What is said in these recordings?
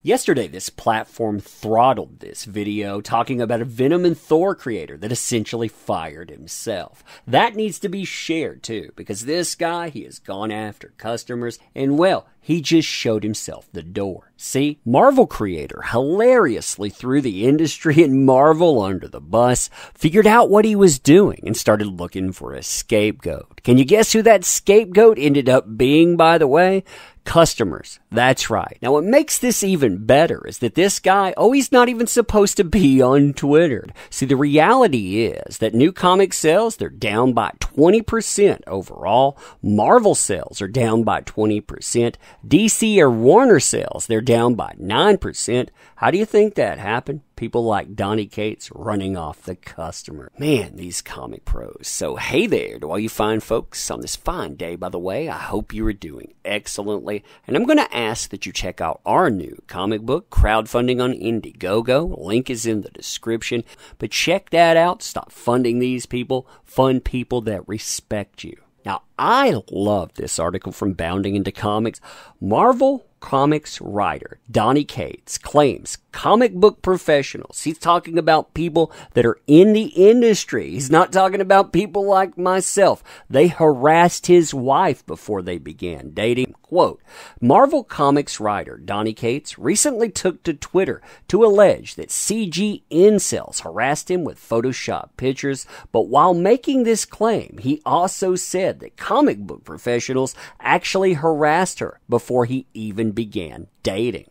Yesterday, this platform throttled this video talking about a Venom and Thor creator that essentially fired himself. That needs to be shared too, because this guy, he has gone after customers, and well, he just showed himself the door. See, Marvel creator hilariously threw the industry and Marvel under the bus, figured out what he was doing, and started looking for a scapegoat. Can you guess who that scapegoat ended up being, by the way? Customers. That's right. Now, what makes this even better is that this guy, he's not even supposed to be on Twitter. See, the reality is that new comic sales, they're down by 20% overall. Marvel sales are down by 20%. DC or Warner sales, they're down by 9%. How do you think that happened? People like Donny Cates running off the customer. Man, these comic pros. So hey there to all you fine folks on this fine day, by the way. I hope you are doing excellently. And I'm going to ask that you check out our new comic book, crowdfunding on Indiegogo. Link is in the description. But check that out. Stop funding these people. Fund people that respect you. Now, I love this article from Bounding Into Comics. Marvel Comics writer Donny Cates claims comic book professionals. He's talking about people that are in the industry. He's not talking about people like myself. They harassed his wife before they began dating. Quote, Marvel Comics writer Donny Cates recently took to Twitter to allege that CG incels harassed him with Photoshop pictures, but while making this claim, he also said that comic book professionals actually harassed her before he even began dating.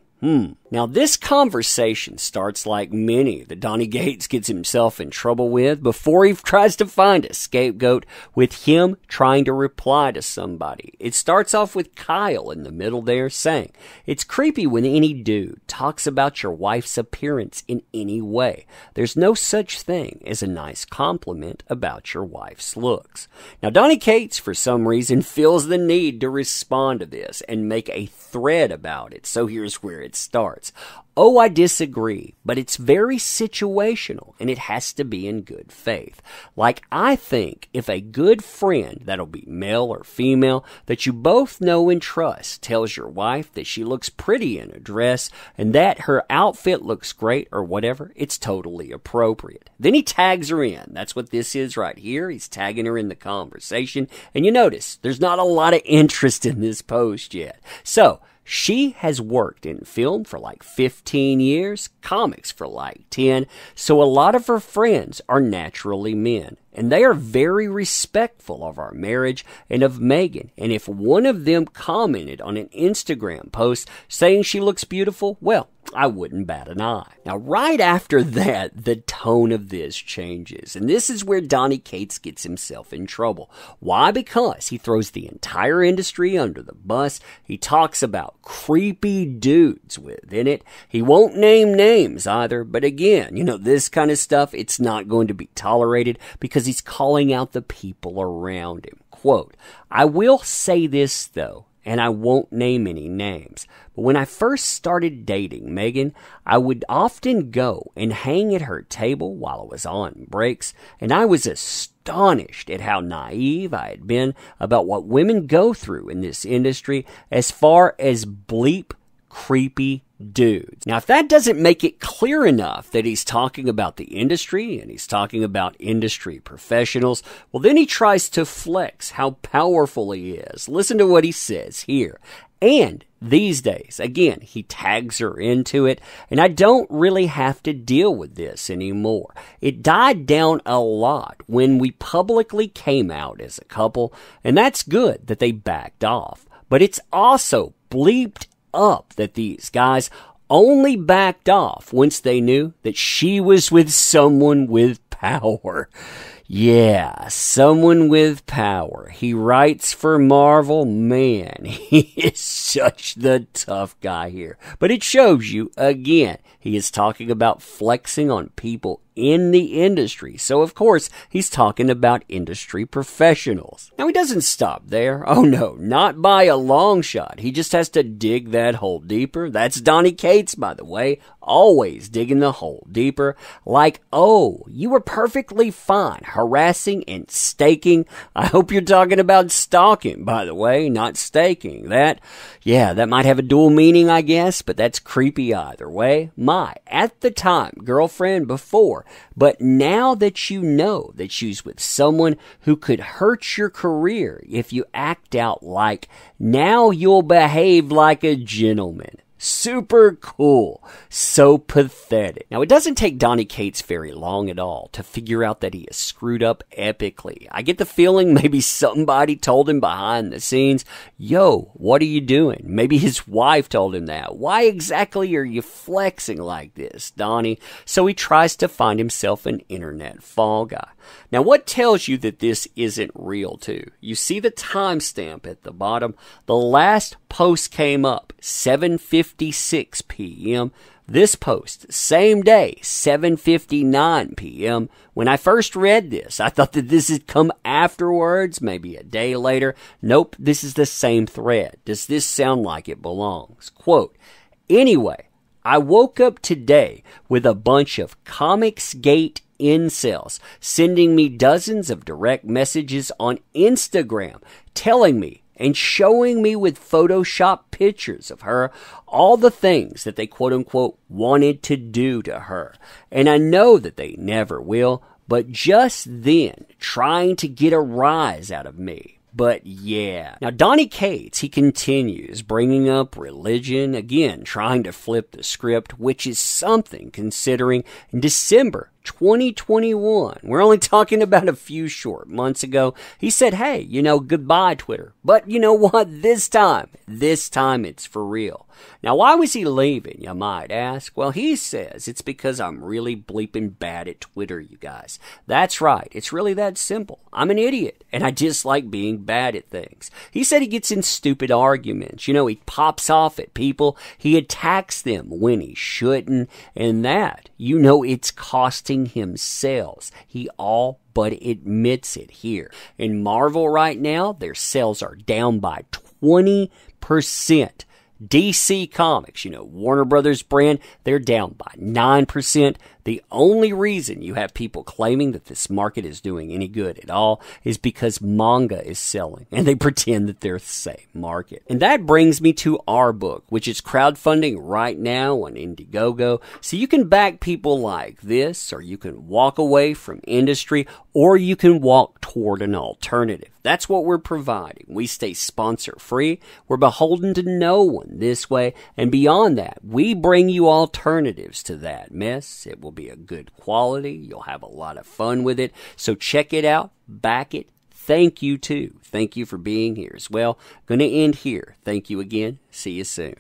Now, this conversation starts like many that Donny Cates gets himself in trouble with before he tries to find a scapegoat with him trying to reply to somebody. It starts off with Kyle in the middle there saying, it's creepy when any dude talks about your wife's appearance in any way. There's no such thing as a nice compliment about your wife's looks. Now, Donny Cates, for some reason, feels the need to respond to this and make a thread about it. So here's where it starts. I disagree, but it's very situational, and it has to be in good faith. Like, I think if a good friend, that'll be male or female, that you both know and trust, tells your wife that she looks pretty in a dress, and that her outfit looks great or whatever, it's totally appropriate. Then he tags her in. That's what this is right here. He's tagging her in the conversation, and you notice there's not a lot of interest in this post yet. So, she has worked in film for like 15 years, comics for like 10, so a lot of her friends are naturally men. And they are very respectful of our marriage and of Megan. And if one of them commented on an Instagram post saying she looks beautiful, well, I wouldn't bat an eye. Now, right after that, the tone of this changes. And this is where Donny Cates gets himself in trouble. Why? Because he throws the entire industry under the bus. He talks about creepy dudes within it. He won't name names either. But again, this kind of stuff, it's not going to be tolerated because he's calling out the people around him. Quote, I will say this, though, and I won't name any names, but when I first started dating Megan, I would often go and hang at her table while I was on breaks, and I was astonished at how naive I had been about what women go through in this industry as far as bleep creepy dudes. Now, if that doesn't make it clear enough that he's talking about the industry and he's talking about industry professionals, well, then he tries to flex how powerful he is. Listen to what he says here. And these days, again, he tags her into it, and I don't really have to deal with this anymore. It died down a lot when we publicly came out as a couple, and that's good that they backed off. But it's also bleeped up that these guys only backed off once they knew that she was with someone with power. Yeah, someone with power. He writes for Marvel. Man, he is such the tough guy here. But it shows you, again, he is talking about flexing on people in the industry. So, of course, he's talking about industry professionals. Now, he doesn't stop there. Oh, no, not by a long shot. He just has to dig that hole deeper. That's Donny Cates, by the way, always digging the hole deeper. Like, oh, you were perfectly fine harassing and staking. I hope you're talking about stalking, by the way, not staking. That might have a dual meaning, I guess, but that's creepy either way. My, at the time, girlfriend before, but now that you know that she's with someone who could hurt your career if you act out like, now you'll behave like a gentleman. Super cool. So pathetic. Now, it doesn't take Donny Cates very long at all to figure out that he has screwed up epically. I get the feeling maybe somebody told him behind the scenes, yo, what are you doing? Maybe his wife told him that. Why exactly are you flexing like this, Donny? So he tries to find himself an internet fall guy. Now, what tells you that this isn't real, too? You see the timestamp at the bottom. The last post came up, 7:56 p.m. This post, same day, 7:59 p.m. When I first read this, I thought that this had come afterwards, maybe a day later. Nope, this is the same thread. Does this sound like it belongs? Quote, anyway, I woke up today with a bunch of Comicsgate incels sending me dozens of direct messages on Instagram telling me and showing me with Photoshop pictures of her all the things that they quote-unquote wanted to do to her. And I know that they never will, but just then trying to get a rise out of me. But yeah. Now, Donny Cates, he continues bringing up religion, again, trying to flip the script, which is something considering in December 2021, we're only talking about a few short months ago, he said, hey, goodbye, Twitter. But you know what? This time it's for real. Now, why was he leaving, you might ask? Well, he says it's because I'm really bleeping bad at Twitter, you guys. That's right. It's really that simple. I'm an idiot, and I dislike being bad at things. He said he gets in stupid arguments. He pops off at people. He attacks them when he shouldn't, and that, it's costing him sales. He all but admits it here. In Marvel right now, their sales are down by 20%. DC Comics, Warner Brothers brand, they're down by 9%. The only reason you have people claiming that this market is doing any good at all is because manga is selling, and they pretend that they're the same market. And that brings me to our book, which is crowdfunding right now on Indiegogo. So you can back people like this, or you can walk away from industry, or you can walk toward an alternative. That's what we're providing. We stay sponsor-free. We're beholden to no one this way. And beyond that, we bring you alternatives to that mess. It will be a good quality. You'll have a lot of fun with it. So check it out. Back it. Thank you, too. Thank you for being here as well. Going to end here. Thank you again. See you soon.